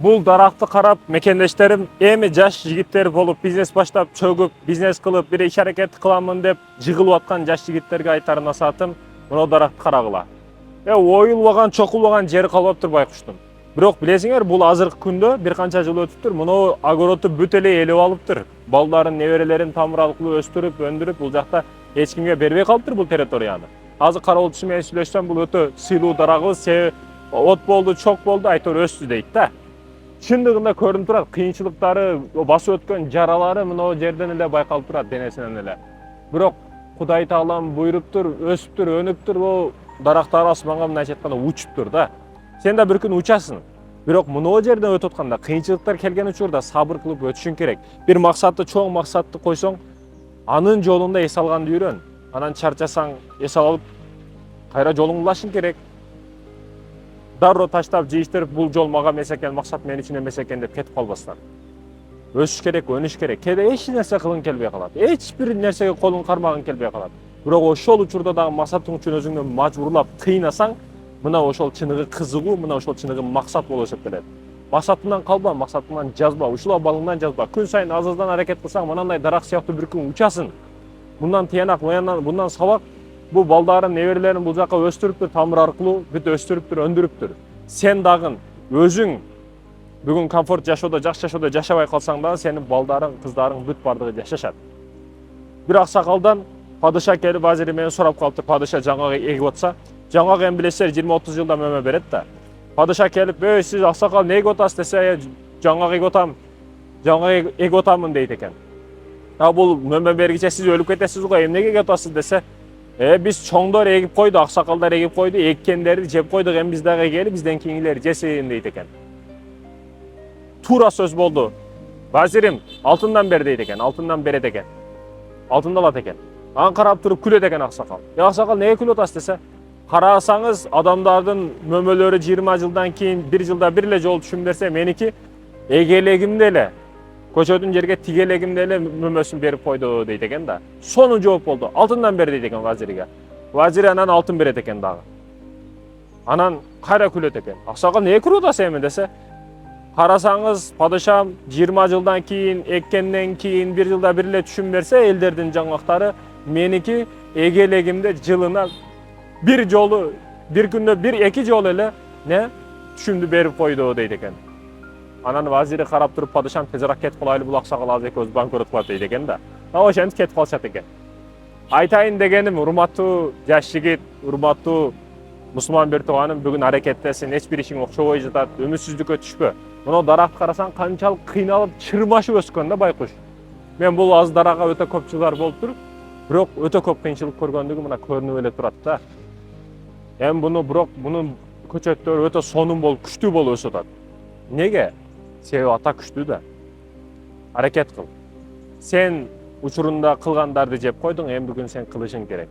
Бул даракты карап мекендештерим эми жаш жигиттер болуп бизнес баштап чөгүп, бизнес кылып, бир иш аракет кыламын деп жыгылып аткан жаш жигиттерге айтар насаатым мына даракты карагыла. Оюлбаган, чокулбаган жери калбаптыр байкуштун. Бирок билесиңер, бул азыркы күндө бир канча жыл өтүптүр, мына огородду бүт эле ээлеп алыптыр. Балдарын, неберелерин тамыр аркылуу өстүрүп, өндүрүп, бул жакта эч кимге бербей калыптыр бул территорияны. Азыр кароолчусу менен сүйлөшсөм, бул өтө сыйлуу дарагыбыз, себеби от болду, чок болду, айтор өстү дейт да. Чындыгында көрүнүп турат, кыйынчылыктары, басып өткөн жаралары мына жерден эле байкалып турат, денесинен эле. Бирок Кудай таалам буйруптур, өсүптүр, өнүптүр, бул дарактар асманга мындайча айтканда учуптур да. Сен да бир күн учасың. Бирок мына жерден өтүп атканда кыйынчылыктар келген учурда сабыр кылып өтүшүң керек. Бир максатты, чоң максатты койсоң, анын жолунда эс алганды үйрөн. Анан чарчасаң, эс алып, кайра жолуңду улашың керек. Дароо таштап жыйыштырып, бул жол мага эмес экен, максат мен үчүн эмес экен деп кетип калбастан. Өсүш керек, өнүш керек. Кээде эч нерсе кылгың келбей калат. Эч бир нерсеге колуң кармагың келбей калат. Бирок ошол учурда дагы максатың үчүн өзүңдү мажбурлап кыйнасаң, мына ошол чыныгы кызыгуу, мына ошол чыныгы максат болуп эсептелет. Максатыңдан калба, максатыңдан жазба, ушула балыңдан жазба. Күн сайын азаздан аракет кылсаң, мындай дарак сыяктуу бир күн учасың. Мындан тыянак, мындан сабак, бул балдарын, неберелерин бул жака өстүрүптүр, тамыр аркылуу бүт өстүрүптүр, өндүрүптүр. Сен дагы өзүң бүгүн комфорт жашоодо, жакшы жашоодо жашабай калсаң дагы сенин балдарың, кыздарың бүт бардыгы жашашат. Бир аксакалдан падыша келип азыр менен сурап калыптыр, падыша жаңгак эгип атса, жаңгак эми билесиздер 20-30 жылда мөмө берет да. Падыша келип, сиз аксакал не эгип атасыз десе, жаңгак эгип атам, жаңгак эгип атамын дейт экен. Бул мөмө бергиче сиз өлүп кетесиз го, эмнеге эгип атасыз десе, биз чоңдор эгип койду, аксакалдар эгип койду, эккендерди жеп койдук, эми биз дагы эгели, бизден кийингилер жесин дейт экен. Туура сөз болду. Вазирим алтындан бер дейт экен, алтындан берет экен. Алтынды алат экен. Аны карап туруп күлөт экен аксакал. Аксакал неге күлүп атасыз десе, карасаңыз адамдардын мөмөлөрү 20 жылдан кийин 1 жылда бир эле жолу түшүм берсе, меники эгелегимде эле көчөдүн жерге тигелегимде эле мөмөсүн берип койду дейт экен да. Сонун жооп болду. Алтындан бер дейт экен вазирге. Вазир анан алтын берет экен дагы. Анан кайра күлөт экен. Аксакал неге күлүп атасың эми десе, карасаңыз падышам 20 жылдан кийин, эккенден кийин 1 жылда бир эле түшүм берсе, элдердин жаңгактары, меники эгелегимде жылына бир жолу, бир күндө 1-2 жолу эле түшүмдү берип койду дейт экен. Анан вазири карап туруп, падышам тезирээк кетип калайлы, бул аксакал азыр экөөбүз банкрот кылат дейт экен да. Ошентип кетип калышат экен. Айтайын дегеним, урматтуу жаш жигит, урматтуу мусулман бир тууганым, бүгүн аракеттесиң, эч бир ишиң окшобой жатат, үмүтсүздүккө түшпө. Мына даракты карасаң, канчалык кыйналып, чырмашып өскөн да байкуш. Мен бул аз даракка өтө көп жылдар болуптур, бирок өтө көп кыйынчылык көргөндүгү мына көрүнүп эле турат да. Эми мунун көчөттөрү өтө сонун болуп, күчтүү болуп өсүп атат. Неге? Себеби ата күчтүү да. Аракет кыл. Сен учурунда кылгандарды жеп койдуң, эми бүгүн сен кылышың керек.